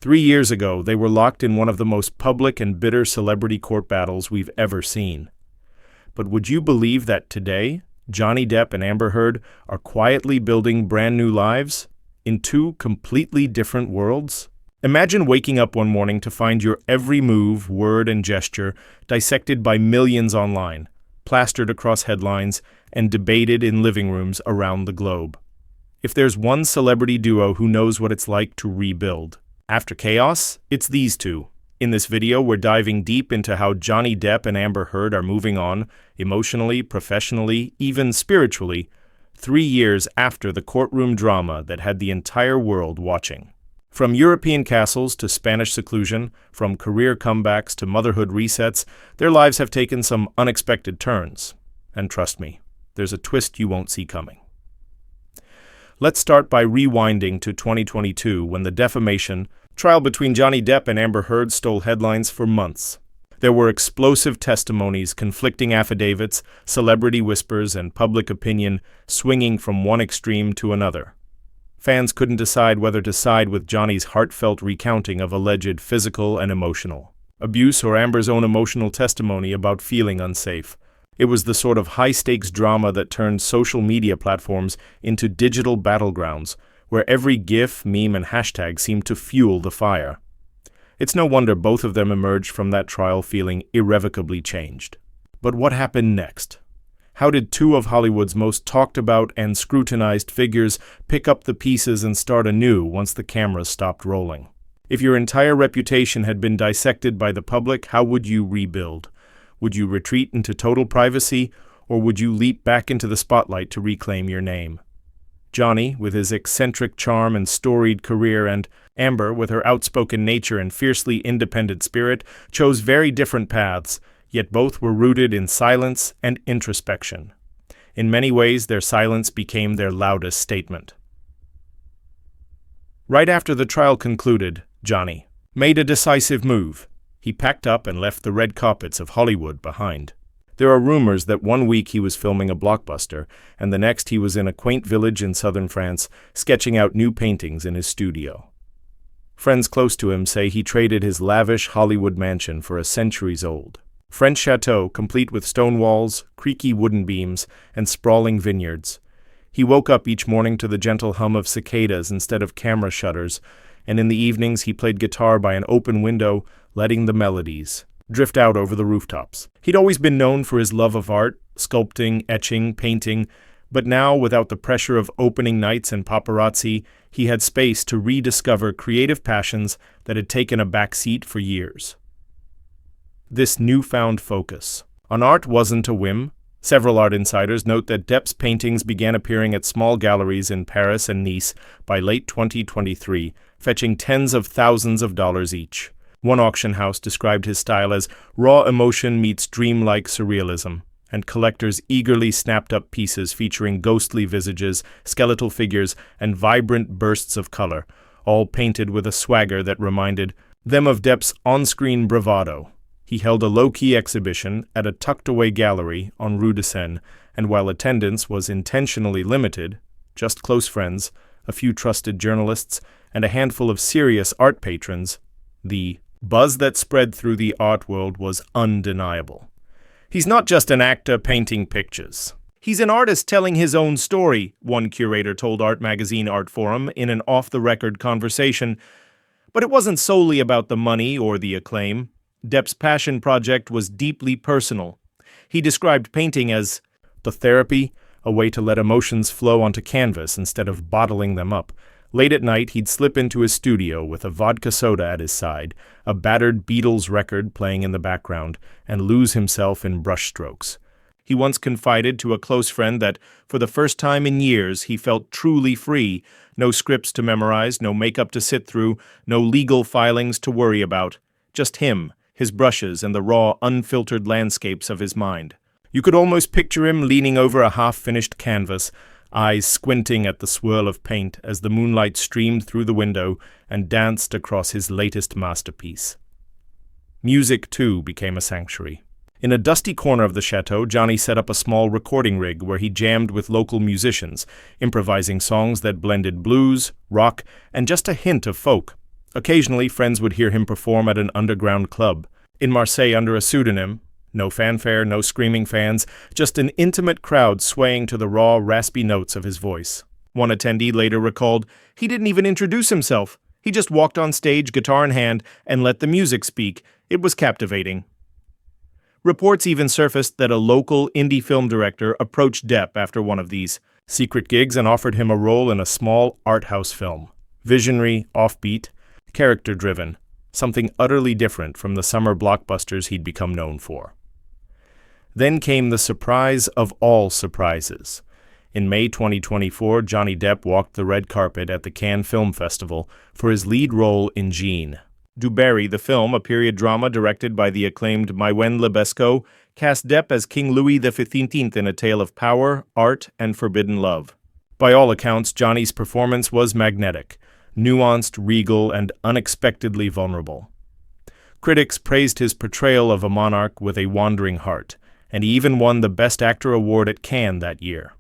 3 years ago, they were locked in one of the most public and bitter celebrity court battles we've ever seen. But would you believe that today, Johnny Depp and Amber Heard are quietly building brand new lives in two completely different worlds? Imagine waking up one morning to find your every move, word, and gesture dissected by millions online, plastered across headlines, and debated in living rooms around the globe. If there's one celebrity duo who knows what it's like to rebuild after chaos, it's these two. In this video, we're diving deep into how Johnny Depp and Amber Heard are moving on, emotionally, professionally, even spiritually, 3 years after the courtroom drama that had the entire world watching. From European castles to Spanish seclusion, from career comebacks to motherhood resets, their lives have taken some unexpected turns. And trust me, there's a twist you won't see coming. Let's start by rewinding to 2022 when the defamation trial between Johnny Depp and Amber Heard stole headlines for months. There were explosive testimonies, conflicting affidavits, celebrity whispers, and public opinion swinging from one extreme to another. Fans couldn't decide whether to side with Johnny's heartfelt recounting of alleged physical and emotional abuse or Amber's own emotional testimony about feeling unsafe. It was the sort of high-stakes drama that turned social media platforms into digital battlegrounds, where every GIF, meme, and hashtag seemed to fuel the fire. It's no wonder both of them emerged from that trial feeling irrevocably changed. But what happened next? How did two of Hollywood's most talked about and scrutinized figures pick up the pieces and start anew once the cameras stopped rolling? If your entire reputation had been dissected by the public, how would you rebuild? Would you retreat into total privacy, or would you leap back into the spotlight to reclaim your name? Johnny, with his eccentric charm and storied career, and Amber, with her outspoken nature and fiercely independent spirit, chose very different paths, yet both were rooted in silence and introspection. In many ways, their silence became their loudest statement. Right after the trial concluded, Johnny made a decisive move. He packed up and left the red carpets of Hollywood behind. There are rumors that 1 week he was filming a blockbuster, and the next he was in a quaint village in southern France, sketching out new paintings in his studio. Friends close to him say he traded his lavish Hollywood mansion for a centuries-old French chateau complete with stone walls, creaky wooden beams, and sprawling vineyards. He woke up each morning to the gentle hum of cicadas instead of camera shutters, and in the evenings he played guitar by an open window, letting the melodies drift out over the rooftops. He'd always been known for his love of art, sculpting, etching, painting, but now, without the pressure of opening nights and paparazzi, he had space to rediscover creative passions that had taken a back seat for years. This newfound focus on art wasn't a whim. Several art insiders note that Depp's paintings began appearing at small galleries in Paris and Nice by late 2023, fetching tens of thousands of dollars each. One auction house described his style as raw emotion meets dreamlike surrealism, and collectors eagerly snapped up pieces featuring ghostly visages, skeletal figures, and vibrant bursts of color, all painted with a swagger that reminded them of Depp's on-screen bravado. He held a low-key exhibition at a tucked-away gallery on Rue de Seine, and while attendance was intentionally limited, just close friends, a few trusted journalists, and a handful of serious art patrons, the buzz that spread through the art world was undeniable. He's not just an actor painting pictures. He's an artist telling his own story, one curator told art magazine Art Forum in an off-the-record conversation. But it wasn't solely about the money or the acclaim. Depp's passion project was deeply personal. He described painting as the therapy, a way to let emotions flow onto canvas instead of bottling them up. Late at night, he'd slip into his studio with a vodka soda at his side, a battered Beatles record playing in the background, and lose himself in brushstrokes. He once confided to a close friend that, for the first time in years, he felt truly free. No scripts to memorize, no makeup to sit through, no legal filings to worry about. Just him, his brushes, and the raw, unfiltered landscapes of his mind. You could almost picture him leaning over a half-finished canvas, eyes squinting at the swirl of paint as the moonlight streamed through the window and danced across his latest masterpiece. Music, too, became a sanctuary. In a dusty corner of the chateau, Johnny set up a small recording rig where he jammed with local musicians, improvising songs that blended blues, rock, and just a hint of folk. Occasionally, friends would hear him perform at an underground club. In Marseille under a pseudonym, no fanfare, no screaming fans, just an intimate crowd swaying to the raw, raspy notes of his voice. One attendee later recalled, "He didn't even introduce himself. He just walked on stage, guitar in hand, and let the music speak. It was captivating." Reports even surfaced that a local indie film director approached Depp after one of these secret gigs and offered him a role in a small art house film. Visionary, offbeat, character-driven, something utterly different from the summer blockbusters he'd become known for. Then came the surprise of all surprises. In May 2024, Johnny Depp walked the red carpet at the Cannes Film Festival for his lead role in Jean. Dubarry, the film, a period drama directed by the acclaimed Maïwenn Lebesco, cast Depp as King Louis XV in a tale of power, art, and forbidden love. By all accounts, Johnny's performance was magnetic, nuanced, regal, and unexpectedly vulnerable. Critics praised his portrayal of a monarch with a wandering heart, and he even won the Best Actor award at Cannes that year.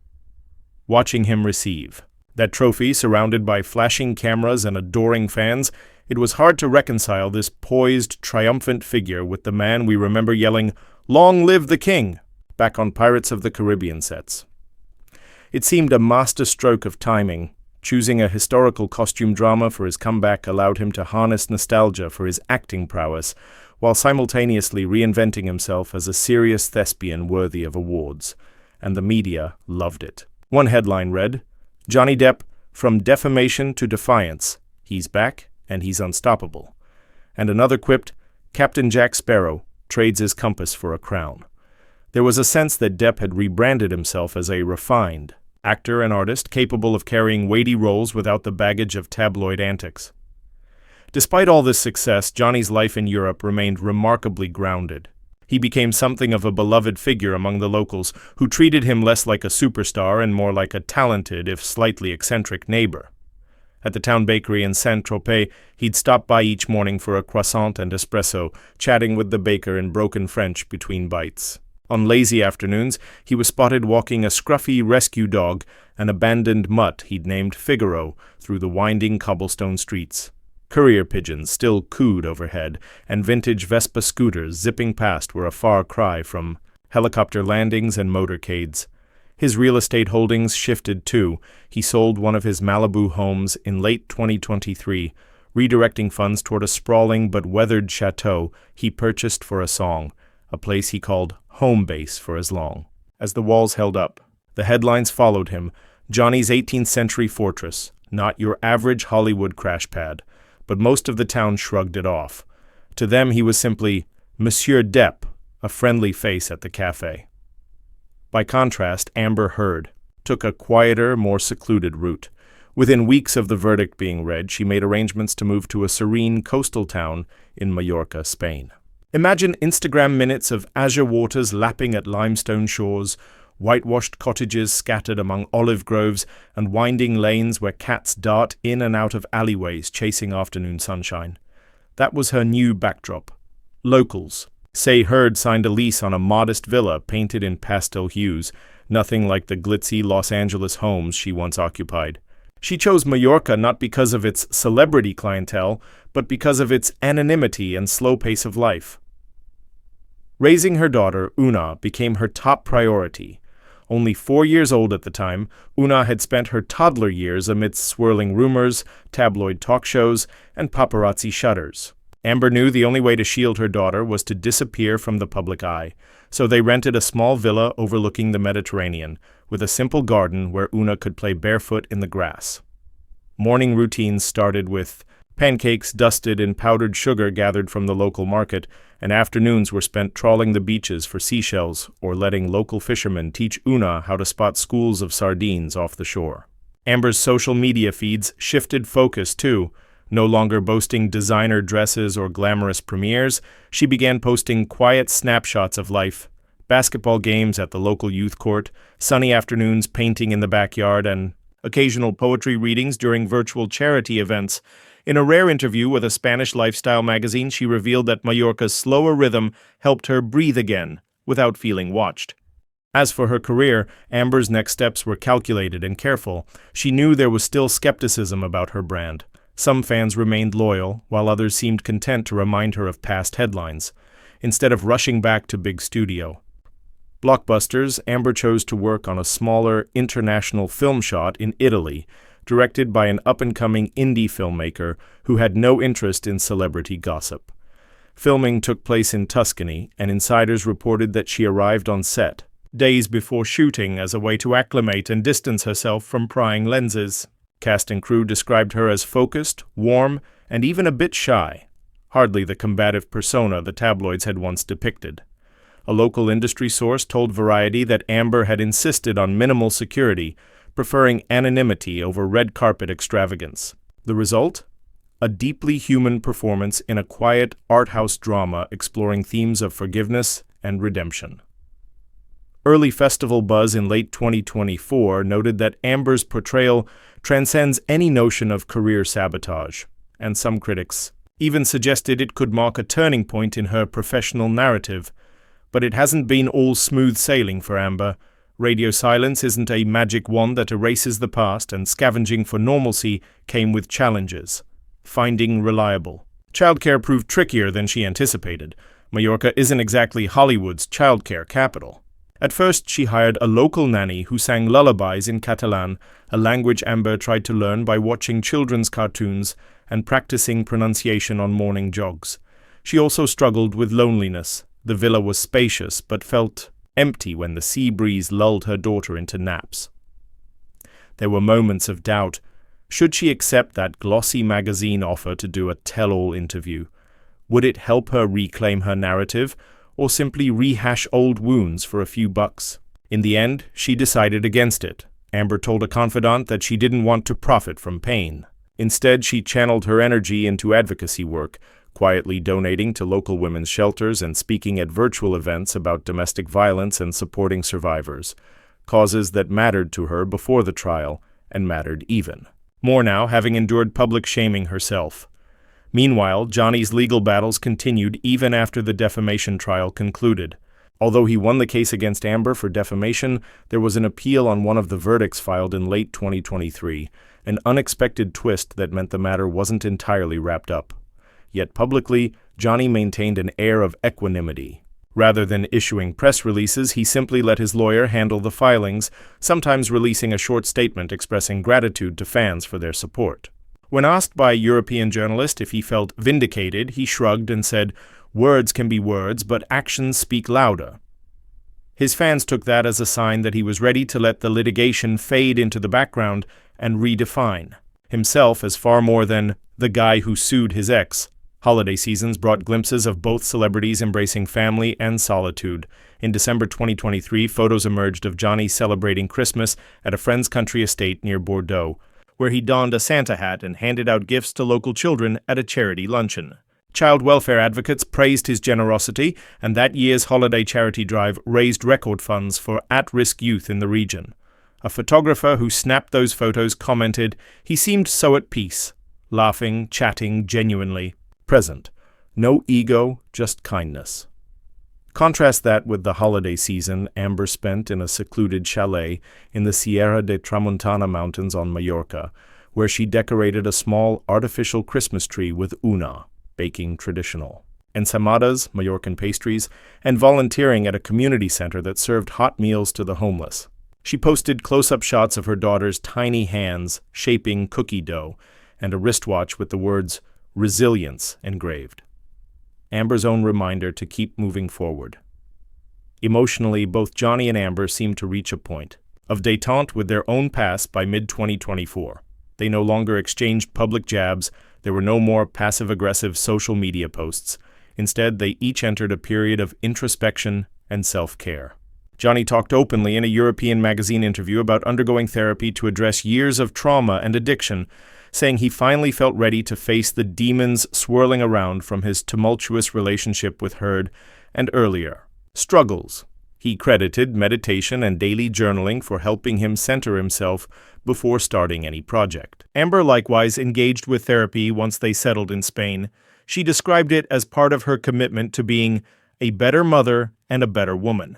Watching him receive that trophy surrounded by flashing cameras and adoring fans, it was hard to reconcile this poised, triumphant figure with the man we remember yelling, "Long live the King!" back on Pirates of the Caribbean sets. It seemed a masterstroke of timing. Choosing a historical costume drama for his comeback allowed him to harness nostalgia for his acting prowess, while simultaneously reinventing himself as a serious thespian worthy of awards. And the media loved it. One headline read, "Johnny Depp, from defamation to defiance. He's back, and he's unstoppable." And another quipped, "Captain Jack Sparrow trades his compass for a crown." There was a sense that Depp had rebranded himself as a refined actor and artist capable of carrying weighty roles without the baggage of tabloid antics. Despite all this success, Johnny's life in Europe remained remarkably grounded. He became something of a beloved figure among the locals, who treated him less like a superstar and more like a talented, if slightly eccentric, neighbor. At the town bakery in Saint-Tropez, he'd stop by each morning for a croissant and espresso, chatting with the baker in broken French between bites. On lazy afternoons, he was spotted walking a scruffy rescue dog, an abandoned mutt he'd named Figaro, through the winding cobblestone streets. Courier pigeons still cooed overhead, and vintage Vespa scooters zipping past were a far cry from helicopter landings and motorcades. His real estate holdings shifted too. He sold one of his Malibu homes in late 2023, redirecting funds toward a sprawling but weathered chateau he purchased for a song, a place he called home base for as long. As the walls held up, the headlines followed him, Johnny's 18th century fortress, not your average Hollywood crash pad. But most of the town shrugged it off. To them he was simply Monsieur Depp, a friendly face at the cafe. By contrast, Amber Heard took a quieter, more secluded route. Within weeks of the verdict being read, she made arrangements to move to a serene coastal town in Mallorca, Spain. Imagine Instagram minutes of azure waters lapping at limestone shores, whitewashed cottages scattered among olive groves, and winding lanes where cats dart in and out of alleyways chasing afternoon sunshine. That was her new backdrop. Locals say Heard signed a lease on a modest villa painted in pastel hues, nothing like the glitzy Los Angeles homes she once occupied. She chose Mallorca not because of its celebrity clientele, but because of its anonymity and slow pace of life. Raising her daughter, Una, became her top priority. Only 4 years old at the time, Una had spent her toddler years amidst swirling rumors, tabloid talk shows, and paparazzi shudders. Amber knew the only way to shield her daughter was to disappear from the public eye, so they rented a small villa overlooking the Mediterranean, with a simple garden where Una could play barefoot in the grass. Morning routines started with pancakes dusted in powdered sugar gathered from the local market, and afternoons were spent trawling the beaches for seashells or letting local fishermen teach Una how to spot schools of sardines off the shore. Amber's social media feeds shifted focus too. No longer boasting designer dresses or glamorous premieres, she began posting quiet snapshots of life, basketball games at the local youth court, sunny afternoons painting in the backyard, and occasional poetry readings during virtual charity events. In a rare interview with a Spanish lifestyle magazine, she revealed that Mallorca's slower rhythm helped her breathe again, without feeling watched. As for her career, Amber's next steps were calculated and careful. She knew there was still skepticism about her brand. Some fans remained loyal, while others seemed content to remind her of past headlines, instead of rushing back to big studio blockbusters. Amber chose to work on a smaller, international film shot in Italy, directed by an up-and-coming indie filmmaker who had no interest in celebrity gossip. Filming took place in Tuscany, and insiders reported that she arrived on set days before shooting as a way to acclimate and distance herself from prying lenses. Cast and crew described her as focused, warm, and even a bit shy, hardly the combative persona the tabloids had once depicted. A local industry source told Variety that Amber had insisted on minimal security, preferring anonymity over red carpet extravagance. The result? A deeply human performance in a quiet art house drama exploring themes of forgiveness and redemption. Early festival buzz in late 2024 noted that Amber's portrayal transcends any notion of career sabotage, and some critics even suggested it could mark a turning point in her professional narrative. But it hasn't been all smooth sailing for Amber. Radio silence isn't a magic wand that erases the past, and scavenging for normalcy came with challenges. Finding reliable childcare proved trickier than she anticipated. Mallorca isn't exactly Hollywood's childcare capital. At first, she hired a local nanny who sang lullabies in Catalan, a language Amber tried to learn by watching children's cartoons and practicing pronunciation on morning jogs. She also struggled with loneliness. The villa was spacious, but felt empty when the sea breeze lulled her daughter into naps. There were moments of doubt. Should she accept that glossy magazine offer to do a tell-all interview? Would it help her reclaim her narrative, or simply rehash old wounds for a few bucks? In the end, she decided against it. Amber told a confidant that she didn't want to profit from pain. Instead, she channeled her energy into advocacy work, quietly donating to local women's shelters and speaking at virtual events about domestic violence and supporting survivors, causes that mattered to her before the trial and mattered even more now, having endured public shaming herself. Meanwhile, Johnny's legal battles continued even after the defamation trial concluded. Although he won the case against Amber for defamation, there was an appeal on one of the verdicts filed in late 2023, an unexpected twist that meant the matter wasn't entirely wrapped up. Yet publicly, Johnny maintained an air of equanimity. Rather than issuing press releases, he simply let his lawyer handle the filings, sometimes releasing a short statement expressing gratitude to fans for their support. When asked by a European journalist if he felt vindicated, he shrugged and said, "Words can be words, but actions speak louder." His fans took that as a sign that he was ready to let the litigation fade into the background and redefine himself as far more than the guy who sued his ex. Holiday seasons brought glimpses of both celebrities embracing family and solitude. In December 2023, photos emerged of Johnny celebrating Christmas at a friend's country estate near Bordeaux, where he donned a Santa hat and handed out gifts to local children at a charity luncheon. Child welfare advocates praised his generosity, and that year's holiday charity drive raised record funds for at-risk youth in the region. A photographer who snapped those photos commented, "He seemed so at peace, laughing, chatting, genuinely present. No ego, just kindness." Contrast that with the holiday season Amber spent in a secluded chalet in the Sierra de Tramontana mountains on Mallorca, where she decorated a small artificial Christmas tree with una, baking traditional ensamadas, Mallorcan pastries, and volunteering at a community center that served hot meals to the homeless. She posted close-up shots of her daughter's tiny hands shaping cookie dough and a wristwatch with the words "resilience" engraved. Amber's own reminder to keep moving forward. Emotionally, both Johnny and Amber seemed to reach a point of détente with their own past by mid-2024. They no longer exchanged public jabs. There were no more passive-aggressive social media posts. Instead, they each entered a period of introspection and self-care. Johnny talked openly in a European magazine interview about undergoing therapy to address years of trauma and addiction, saying he finally felt ready to face the demons swirling around from his tumultuous relationship with Heard and earlier struggles. He credited meditation and daily journaling for helping him center himself before starting any project. Amber likewise engaged with therapy once they settled in Spain. She described it as part of her commitment to being a better mother and a better woman.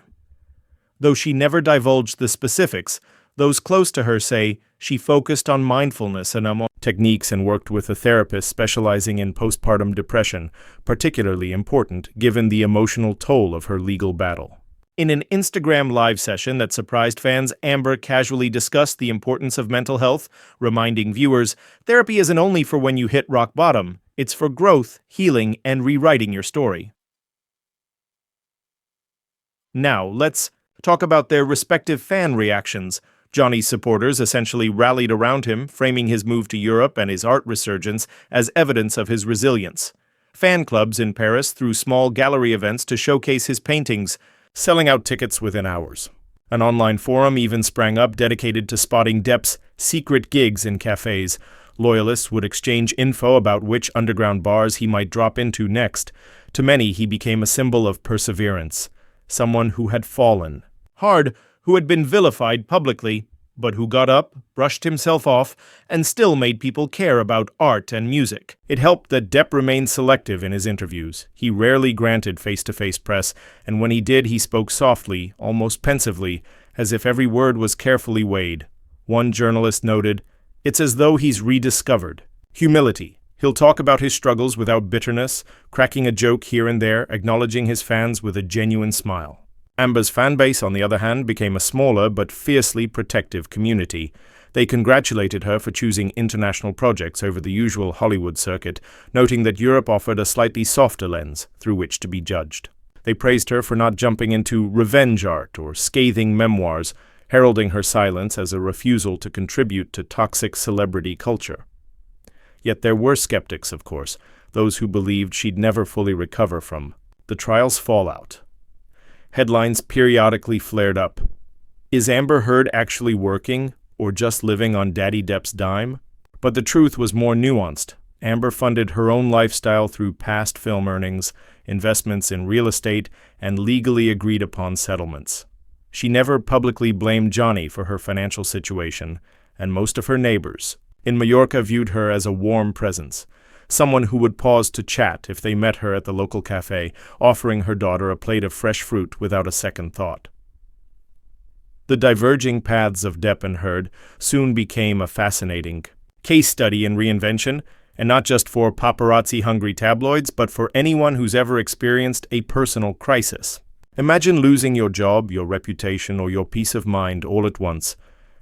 Though she never divulged the specifics, Those close to her say she focused on mindfulness and techniques and worked with a therapist specializing in postpartum depression, particularly important given the emotional toll of her legal battle. In an Instagram live session that surprised fans, Amber casually discussed the importance of mental health, reminding viewers, therapy isn't only for when you hit rock bottom, it's for growth, healing, and rewriting your story. Now, let's talk about their respective fan reactions. Johnny's supporters essentially rallied around him, framing his move to Europe and his art resurgence as evidence of his resilience. Fan clubs in Paris threw small gallery events to showcase his paintings, selling out tickets within hours. An online forum even sprang up dedicated to spotting Depp's secret gigs in cafes. Loyalists would exchange info about which underground bars he might drop into next. To many, he became a symbol of perseverance, someone who had fallen hard, who had been vilified publicly, but who got up, brushed himself off, and still made people care about art and music. It helped that Depp remained selective in his interviews. He rarely granted face-to-face press, and when he did, he spoke softly, almost pensively, as if every word was carefully weighed. One journalist noted, "It's as though he's rediscovered humility. He'll talk about his struggles without bitterness, cracking a joke here and there, acknowledging his fans with a genuine smile." Amber's fanbase, on the other hand, became a smaller but fiercely protective community. They congratulated her for choosing international projects over the usual Hollywood circuit, noting that Europe offered a slightly softer lens through which to be judged. They praised her for not jumping into revenge art or scathing memoirs, heralding her silence as a refusal to contribute to toxic celebrity culture. Yet there were skeptics, of course, those who believed she'd never fully recover from the trial's fallout. Headlines periodically flared up. Is Amber Heard actually working, or just living on Daddy Depp's dime? But the truth was more nuanced. Amber funded her own lifestyle through past film earnings, investments in real estate, and legally agreed-upon settlements. She never publicly blamed Johnny for her financial situation, and most of her neighbors in Mallorca viewed her as a warm presence, someone who would pause to chat if they met her at the local cafe, offering her daughter a plate of fresh fruit without a second thought. The diverging paths of Depp and Heard soon became a fascinating case study in reinvention, and not just for paparazzi-hungry tabloids, but for anyone who's ever experienced a personal crisis. Imagine losing your job, your reputation, or your peace of mind all at once.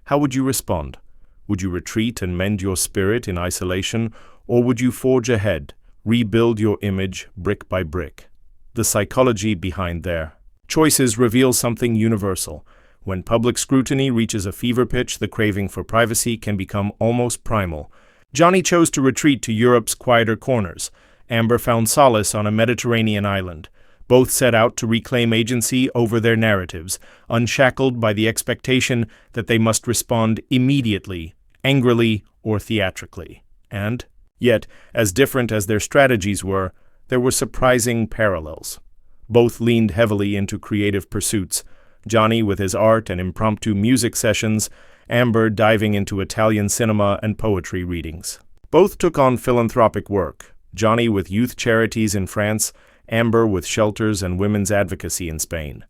How would you respond? Would you retreat and mend your spirit in isolation, or would you forge ahead, rebuild your image brick by brick? The psychology behind their choices reveals something universal. When public scrutiny reaches a fever pitch, the craving for privacy can become almost primal. Johnny chose to retreat to Europe's quieter corners. Amber found solace on a Mediterranean island. Both set out to reclaim agency over their narratives, unshackled by the expectation that they must respond immediately, angrily, or theatrically. And yet, as different as their strategies were, there were surprising parallels. Both leaned heavily into creative pursuits, Johnny with his art and impromptu music sessions, Amber diving into Italian cinema and poetry readings. Both took on philanthropic work, Johnny with youth charities in France, Amber with shelters and women's advocacy in Spain.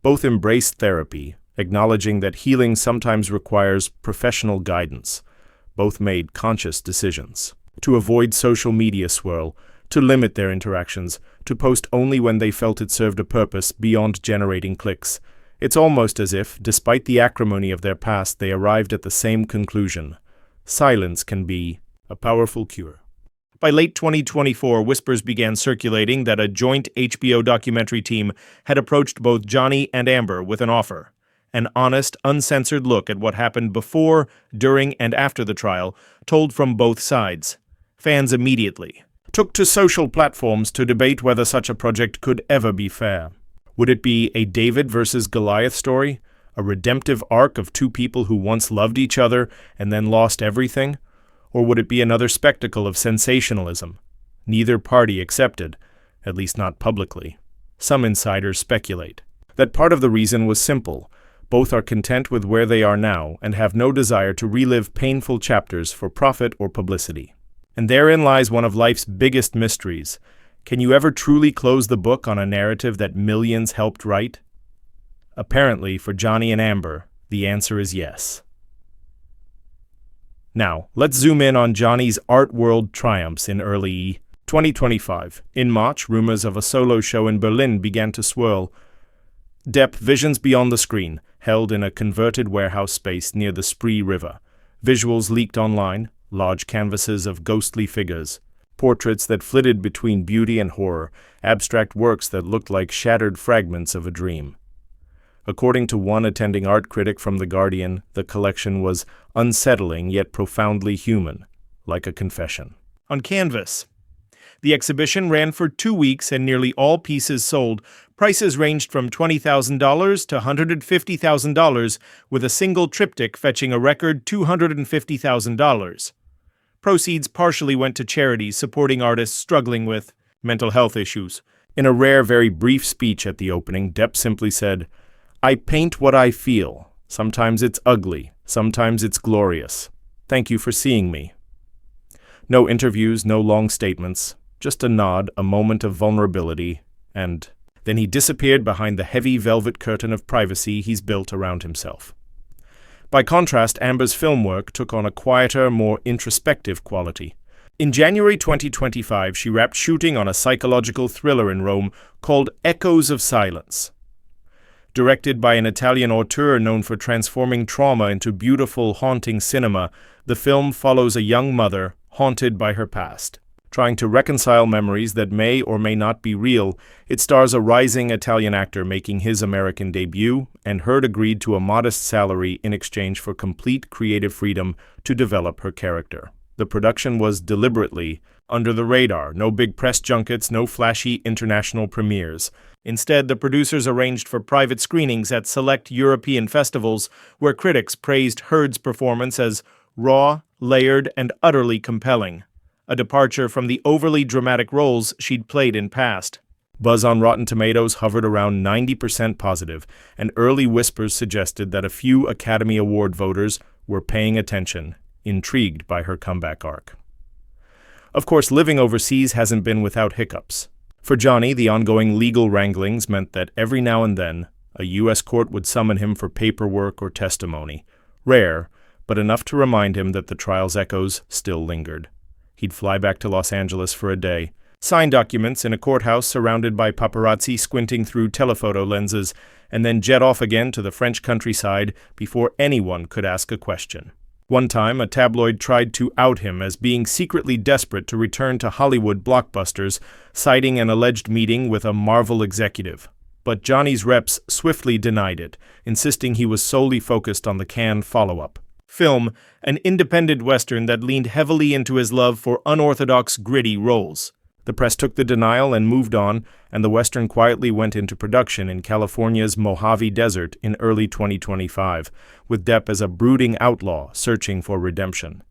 Both embraced therapy, acknowledging that healing sometimes requires professional guidance. Both made conscious decisions to avoid social media swirl, to limit their interactions, to post only when they felt it served a purpose beyond generating clicks. It's almost as if, despite the acrimony of their past, they arrived at the same conclusion. Silence can be a powerful cure. By late 2024, whispers began circulating that a joint HBO documentary team had approached both Johnny and Amber with an offer. An honest, uncensored look at what happened before, during, and after the trial, told from both sides. Fans immediately took to social platforms to debate whether such a project could ever be fair. Would it be a David versus Goliath story? A redemptive arc of two people who once loved each other and then lost everything? Or would it be another spectacle of sensationalism? Neither party accepted, at least not publicly. Some insiders speculate that part of the reason was simple. Both are content with where they are now and have no desire to relive painful chapters for profit or publicity. And therein lies one of life's biggest mysteries. Can you ever truly close the book on a narrative that millions helped write? Apparently, for Johnny and Amber, The answer is yes. Now, let's zoom in on Johnny's art world triumphs in early 2025. In March, rumors of a solo show in Berlin began to swirl. Depp visions beyond the screen, held in a converted warehouse space near the Spree River. Visuals leaked online, large canvases of ghostly figures, portraits that flitted between beauty and horror, abstract works that looked like shattered fragments of a dream. According to one attending art critic from The Guardian, the collection was unsettling yet profoundly human, like a confession. On canvas, the exhibition ran for 2 weeks and nearly all pieces sold. Prices ranged from $20,000 to $150,000, with a single triptych fetching a record $250,000. Proceeds partially went to charities supporting artists struggling with mental health issues. In a rare, very brief speech at the opening, Depp simply said, "I paint what I feel. Sometimes it's ugly, sometimes it's glorious. Thank you for seeing me." No interviews, no long statements, just a nod, a moment of vulnerability, and then he disappeared behind the heavy velvet curtain of privacy he's built around himself. By contrast, Amber's film work took on a quieter, more introspective quality. In January 2025, she wrapped shooting on a psychological thriller in Rome called Echoes of Silence. Directed by an Italian auteur known for transforming trauma into beautiful, haunting cinema, the film follows a young mother haunted by her past. Trying to reconcile memories that may or may not be real, it stars a rising Italian actor making his American debut, and Heard agreed to a modest salary in exchange for complete creative freedom to develop her character. The production was deliberately under the radar, no big press junkets, no flashy international premieres. Instead, the producers arranged for private screenings at select European festivals where critics praised Heard's performance as raw, layered, and utterly compelling, a departure from the overly dramatic roles she'd played in past. Buzz on Rotten Tomatoes hovered around 90% positive, and early whispers suggested that a few Academy Award voters were paying attention, intrigued by her comeback arc. Of course, living overseas hasn't been without hiccups. For Johnny, the ongoing legal wranglings meant that every now and then, a U.S. court would summon him for paperwork or testimony. Rare, but enough to remind him that the trial's echoes still lingered. He'd fly back to Los Angeles for a day, sign documents in a courthouse surrounded by paparazzi squinting through telephoto lenses, and then jet off again to the French countryside before anyone could ask a question. One time, a tabloid tried to out him as being secretly desperate to return to Hollywood blockbusters, citing an alleged meeting with a Marvel executive. But Johnny's reps swiftly denied it, insisting he was solely focused on the Cannes follow-up film, an independent Western that leaned heavily into his love for unorthodox, gritty roles. The press took the denial and moved on, and the Western quietly went into production in California's Mojave Desert in early 2025, with Depp as a brooding outlaw searching for redemption.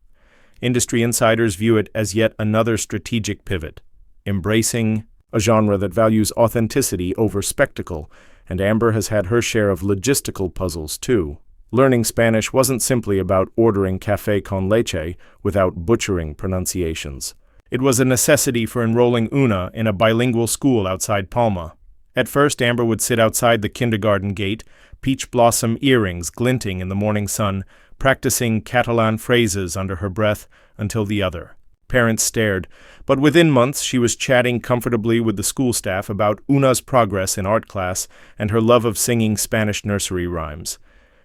Industry insiders view it as yet another strategic pivot, embracing a genre that values authenticity over spectacle, and Amber has had her share of logistical puzzles too. Learning Spanish wasn't simply about ordering café con leche without butchering pronunciations. It was a necessity for enrolling Una in a bilingual school outside Palma. At first, Amber would sit outside the kindergarten gate, peach blossom earrings glinting in the morning sun, practicing Catalan phrases under her breath until the other. Parents stared, but within months she was chatting comfortably with the school staff about Una's progress in art class and her love of singing Spanish nursery rhymes.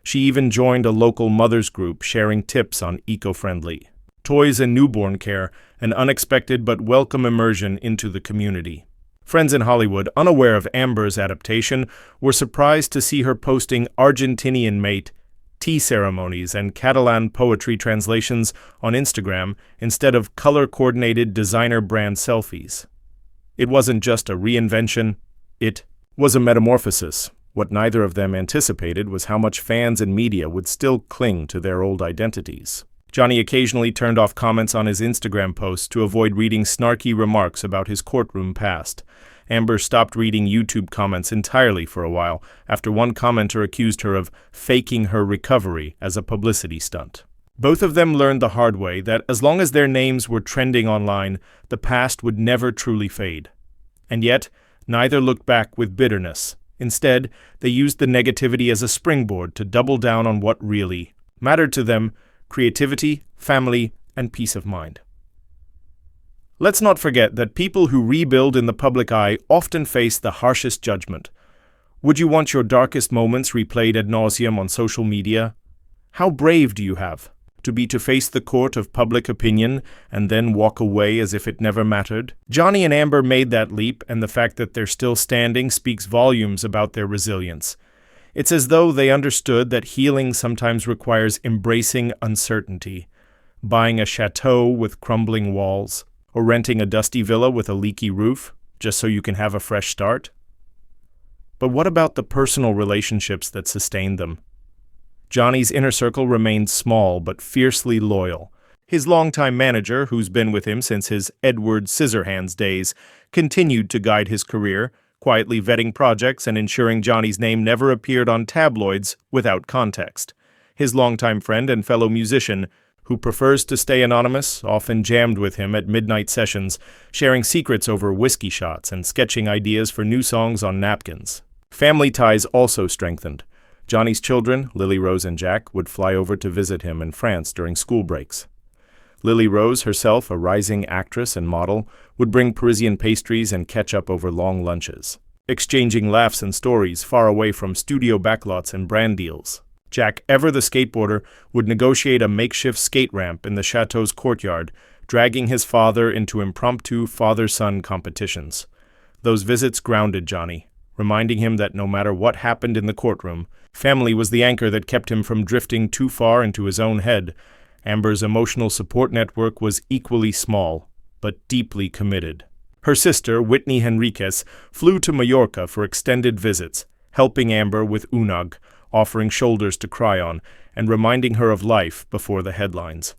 She even joined a local mothers group sharing tips on eco-friendly toys and newborn care, an unexpected but welcome immersion into the community. Friends in Hollywood, unaware of Amber's adaptation, were surprised to see her posting Argentinian mate, tea ceremonies, and Catalan poetry translations on Instagram instead of color-coordinated designer brand selfies. It wasn't just a reinvention, it was a metamorphosis. What neither of them anticipated was how much fans and media would still cling to their old identities. Johnny occasionally turned off comments on his Instagram posts to avoid reading snarky remarks about his courtroom past. Amber stopped reading YouTube comments entirely for a while after one commenter accused her of faking her recovery as a publicity stunt. Both of them learned the hard way that as long as their names were trending online, the past would never truly fade. And yet, neither looked back with bitterness. Instead, they used the negativity as a springboard to double down on what really mattered to them: creativity, family, and peace of mind. Let's not forget that people who rebuild in the public eye often face the harshest judgment. Would you want your darkest moments replayed ad nauseum on social media? How brave do you have to face the court of public opinion and then walk away as if it never mattered? Johnny and Amber made that leap, and the fact that they're still standing speaks volumes about their resilience. It's as though they understood that healing sometimes requires embracing uncertainty, buying a chateau with crumbling walls, or renting a dusty villa with a leaky roof, just so you can have a fresh start. But what about the personal relationships that sustained them? Johnny's inner circle remained small but fiercely loyal. His longtime manager, who's been with him since his Edward Scissorhands days, continued to guide his career, quietly vetting projects and ensuring Johnny's name never appeared on tabloids without context. His longtime friend and fellow musician, who prefers to stay anonymous, often jammed with him at midnight sessions, sharing secrets over whiskey shots and sketching ideas for new songs on napkins. Family ties also strengthened. Johnny's children, Lily Rose and Jack, would fly over to visit him in France during school breaks. Lily Rose, herself a rising actress and model, would bring Parisian pastries and catch up over long lunches, exchanging laughs and stories far away from studio backlots and brand deals. Jack, ever the skateboarder, would negotiate a makeshift skate ramp in the chateau's courtyard, dragging his father into impromptu father-son competitions. Those visits grounded Johnny, reminding him that no matter what happened in the courtroom, family was the anchor that kept him from drifting too far into his own head. Amber's emotional support network was equally small, but deeply committed. Her sister, Whitney Henriquez, flew to Mallorca for extended visits, helping Amber with Unag, offering shoulders to cry on, and reminding her of life before the headlines.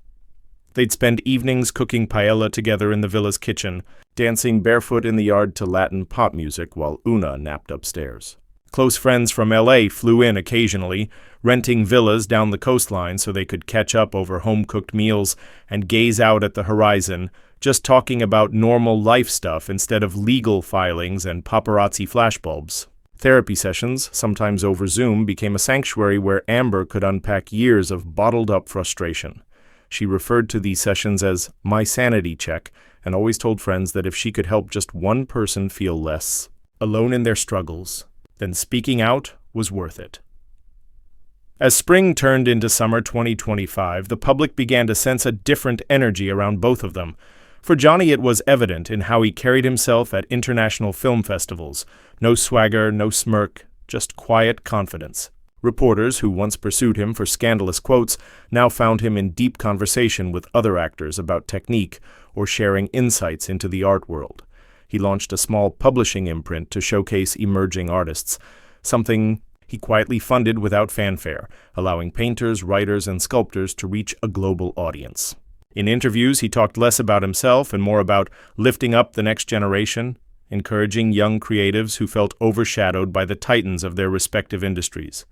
They'd spend evenings cooking paella together in the villa's kitchen, dancing barefoot in the yard to Latin pop music while Una napped upstairs. Close friends from LA flew in occasionally, renting villas down the coastline so they could catch up over home-cooked meals and gaze out at the horizon, just talking about normal life stuff instead of legal filings and paparazzi flashbulbs. Therapy sessions, sometimes over Zoom, became a sanctuary where Amber could unpack years of bottled-up frustration. She referred to these sessions as my sanity check and always told friends that if she could help just one person feel less alone in their struggles, then speaking out was worth it. As spring turned into summer 2025, the public began to sense a different energy around both of them. For Johnny, it was evident in how he carried himself at international film festivals. No swagger, no smirk, just quiet confidence. Reporters who once pursued him for scandalous quotes now found him in deep conversation with other actors about technique or sharing insights into the art world. He launched a small publishing imprint to showcase emerging artists, something he quietly funded without fanfare, allowing painters, writers, and sculptors to reach a global audience. In interviews, he talked less about himself and more about lifting up the next generation, encouraging young creatives who felt overshadowed by the titans of their respective industries.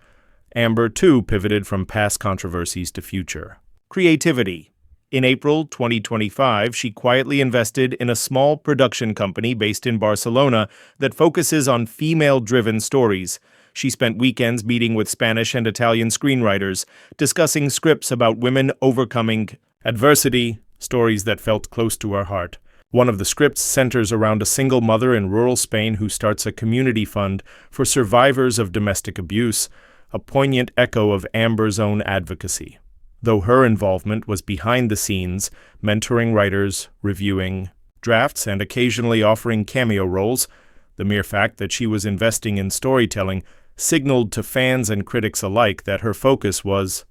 Amber, too, pivoted from past controversies to future creativity. In April 2025, she quietly invested in a small production company based in Barcelona that focuses on female-driven stories. She spent weekends meeting with Spanish and Italian screenwriters, discussing scripts about women overcoming adversity, stories that felt close to her heart. One of the scripts centers around a single mother in rural Spain who starts a community fund for survivors of domestic abuse, a poignant echo of Amber's own advocacy. Though her involvement was behind the scenes, mentoring writers, reviewing drafts, and occasionally offering cameo roles, the mere fact that she was investing in storytelling signaled to fans and critics alike that her focus was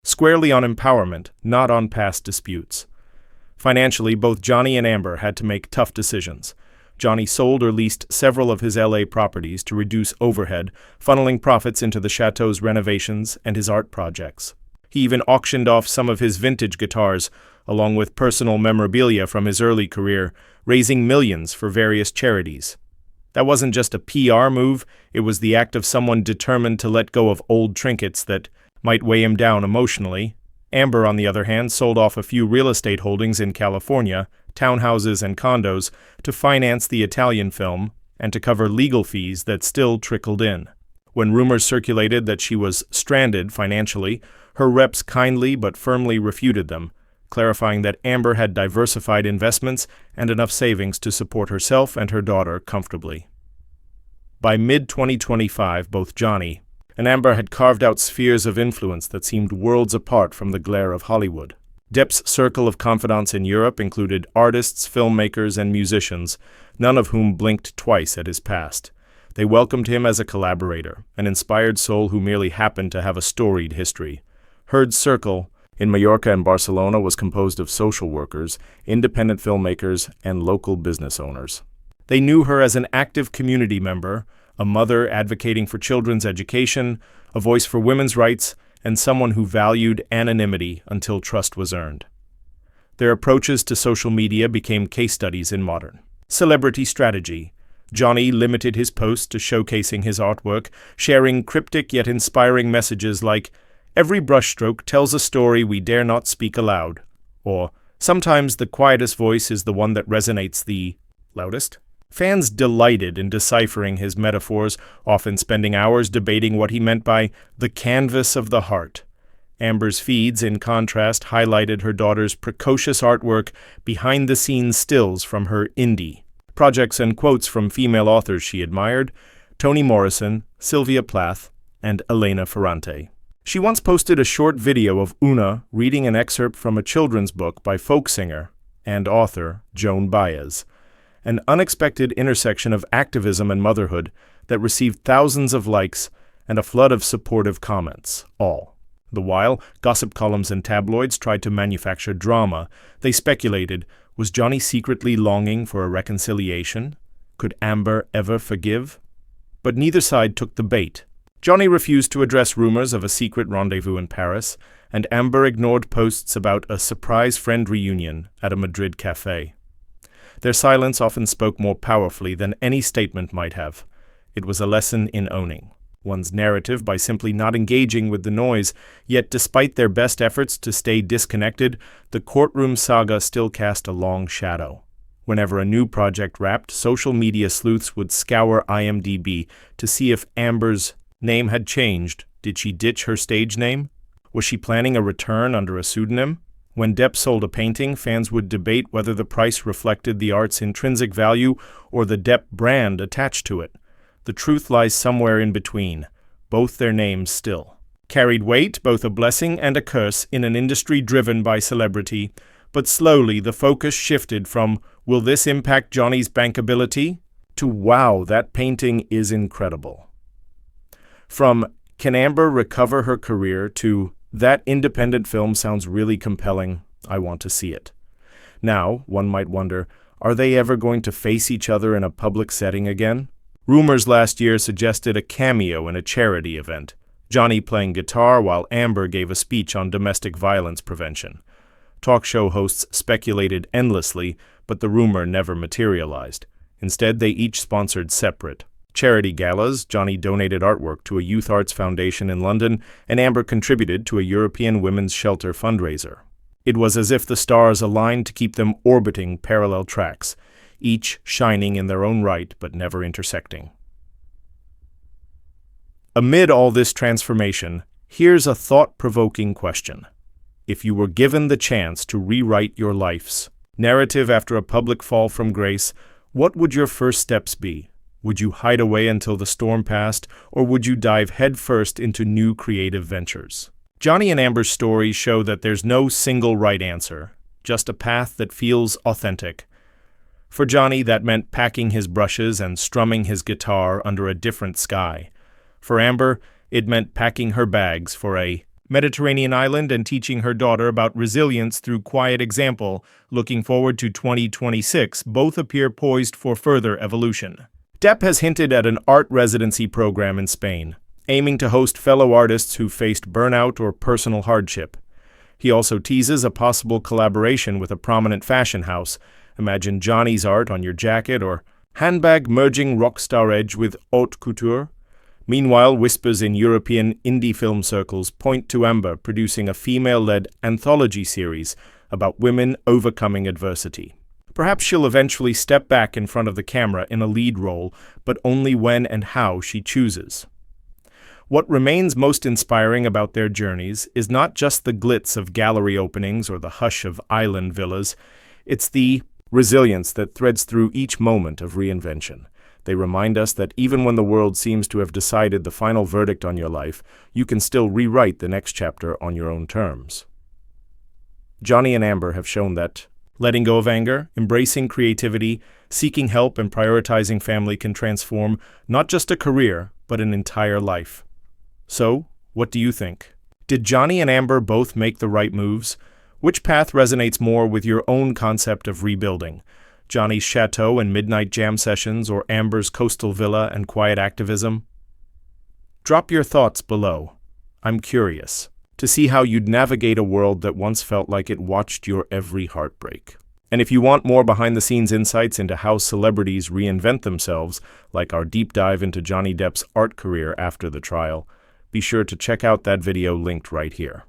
squarely on empowerment, not on past disputes. Financially, both Johnny and Amber had to make tough decisions. Johnny sold or leased several of his LA properties to reduce overhead, funneling profits into the chateau's renovations and his art projects. He even auctioned off some of his vintage guitars, along with personal memorabilia from his early career, raising millions for various charities. That wasn't just a PR move, it was the act of someone determined to let go of old trinkets that might weigh him down emotionally. Amber, on the other hand, sold off a few real estate holdings in California, townhouses and condos, to finance the Italian film and to cover legal fees that still trickled in. When rumors circulated that she was stranded financially, her reps kindly but firmly refuted them, clarifying that Amber had diversified investments and enough savings to support herself and her daughter comfortably. By mid-2025, both Johnny and Amber had carved out spheres of influence that seemed worlds apart from the glare of Hollywood. Depp's circle of confidants in Europe included artists, filmmakers, and musicians, none of whom blinked twice at his past. They welcomed him as a collaborator, an inspired soul who merely happened to have a storied history. Heard's circle in Mallorca and Barcelona was composed of social workers, independent filmmakers, and local business owners. They knew her as an active community member, a mother advocating for children's education, a voice for women's rights, and someone who valued anonymity until trust was earned. Their approaches to social media became case studies in modern celebrity strategy. Johnny limited his posts to showcasing his artwork, sharing cryptic yet inspiring messages like, "Every brushstroke tells a story we dare not speak aloud," or, "Sometimes the quietest voice is the one that resonates the loudest." Fans delighted in deciphering his metaphors, often spending hours debating what he meant by the canvas of the heart. Amber's feeds, in contrast, highlighted her daughter's precocious artwork, behind-the-scenes stills from her indie projects and quotes from female authors she admired, Toni Morrison, Sylvia Plath, and Elena Ferrante. She once posted a short video of Una reading an excerpt from a children's book by folk singer and author Joan Baez, an unexpected intersection of activism and motherhood that received thousands of likes and a flood of supportive comments, all. The while, gossip columns and tabloids tried to manufacture drama, they speculated, was Johnny secretly longing for a reconciliation? Could Amber ever forgive? But neither side took the bait. Johnny refused to address rumors of a secret rendezvous in Paris, and Amber ignored posts about a surprise friend reunion at a Madrid cafe. Their silence often spoke more powerfully than any statement might have. It was a lesson in owning one's narrative by simply not engaging with the noise, yet despite their best efforts to stay disconnected, the courtroom saga still cast a long shadow. Whenever a new project wrapped, social media sleuths would scour IMDb to see if Amber's name had changed. Did she ditch her stage name? Was she planning a return under a pseudonym? When Depp sold a painting, fans would debate whether the price reflected the art's intrinsic value or the Depp brand attached to it. The truth lies somewhere in between. Both their names still carried weight, both a blessing and a curse, in an industry driven by celebrity. But slowly the focus shifted from, will this impact Johnny's bankability? To, wow, that painting is incredible. From, can Amber recover her career? To, that independent film sounds really compelling. I want to see it. Now, one might wonder, are they ever going to face each other in a public setting again? Rumors last year suggested a cameo in a charity event, Johnny playing guitar while Amber gave a speech on domestic violence prevention. Talk show hosts speculated endlessly, but the rumor never materialized. Instead, they each sponsored separate charity galas. Johnny donated artwork to a youth arts foundation in London, and Amber contributed to a European women's shelter fundraiser. It was as if the stars aligned to keep them orbiting parallel tracks, each shining in their own right but never intersecting. Amid all this transformation, here's a thought-provoking question. If you were given the chance to rewrite your life's narrative after a public fall from grace, what would your first steps be? Would you hide away until the storm passed, or would you dive headfirst into new creative ventures? Johnny and Amber's stories show that there's no single right answer, just a path that feels authentic. For Johnny, that meant packing his brushes and strumming his guitar under a different sky. For Amber, it meant packing her bags for a Mediterranean island and teaching her daughter about resilience through quiet example. Looking forward to 2026, both appear poised for further evolution. Depp has hinted at an art residency program in Spain, aiming to host fellow artists who faced burnout or personal hardship. He also teases a possible collaboration with a prominent fashion house. Imagine Johnny's art on your jacket, or handbag merging rockstar edge with haute couture. Meanwhile, whispers in European indie film circles point to Amber producing a female-led anthology series about women overcoming adversity. Perhaps she'll eventually step back in front of the camera in a lead role, but only when and how she chooses. What remains most inspiring about their journeys is not just the glitz of gallery openings or the hush of island villas, it's the resilience that threads through each moment of reinvention. They remind us that even when the world seems to have decided the final verdict on your life, you can still rewrite the next chapter on your own terms. Johnny and Amber have shown that letting go of anger, embracing creativity, seeking help, and prioritizing family can transform not just a career, but an entire life. So, what do you think? Did Johnny and Amber both make the right moves? Which path resonates more with your own concept of rebuilding? Johnny's chateau and midnight jam sessions, or Amber's coastal villa and quiet activism? Drop your thoughts below. I'm curious to see how you'd navigate a world that once felt like it watched your every heartbreak. And if you want more behind-the-scenes insights into how celebrities reinvent themselves, like our deep dive into Johnny Depp's art career after the trial, be sure to check out that video linked right here.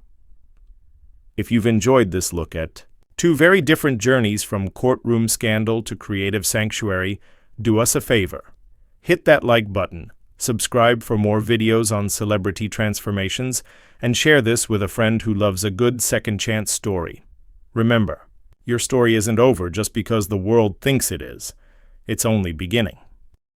If you've enjoyed this look at two very different journeys from courtroom scandal to creative sanctuary, do us a favor. Hit that like button, subscribe for more videos on celebrity transformations, and share this with a friend who loves a good second chance story. Remember, your story isn't over just because the world thinks it is. It's only beginning.